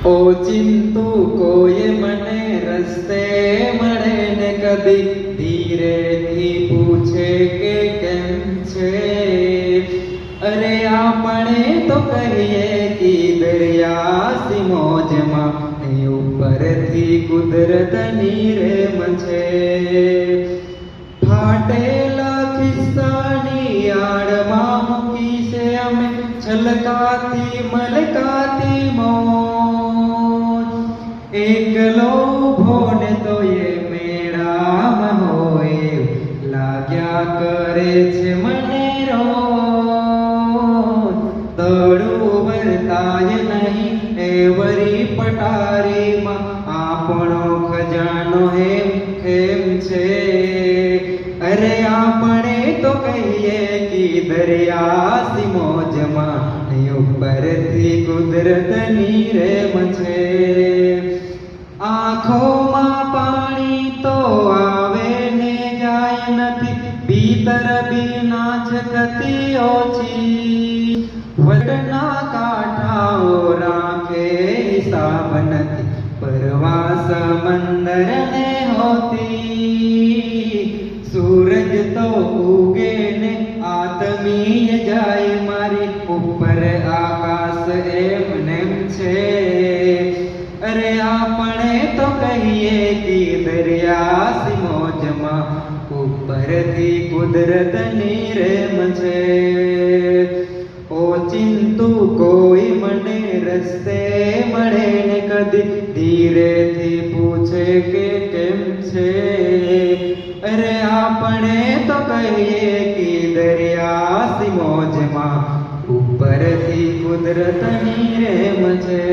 ઓચિંતું કોઈ મને રસ્તે મળે ને કદી ધીરેથી પૂછે કે કેમ છે. અરે આપણે તો કહીએ કે દરિયાસી મોજમાં ને ઉપરથી કુદરતની રેમ છે. ફાટેલા ખિસ્સાની આડમાં મૂકી છે અમે છલકાતી મલકાતી મોજ. એકલો ઊભો ને તો એ મેળામાં હોય લાગ્યા કરે છે મને રોજ. તળું વર્તાય નહીં એ વરી પટારીમાં આપણો ખજાનો હેમ ખેમ છે. અરે આપણે તો કહીએ કે દરિયાસી મોજમાં ઉપરથી કુદરતની રેમ છે. આંખોમાં પાણી તો આવે ને જાય નથી, ભીતર બીના છકતી ઓછી. વડના કાંઠાઓ રાખે હિસાબ નથી, પરવા સમંદરને હોતી. સૂરજ તો ઉગે ને આતમીય જાય મારી ઉપર આકાશ એમનેમ છે. અરે આપણે તો કહીએ કે દરિયાસી મોજમાં ઉપરથી કુદરતની રેમ છે. ઓચિંતું કોઈ મને રસ્તે મળે ને કદી ધીરેથી પૂછે કે કેમ છે. અરે આપણે તો કહીએ કે દરિયાસી મોજમાં ઉપરથી કુદરતની રેમ છે.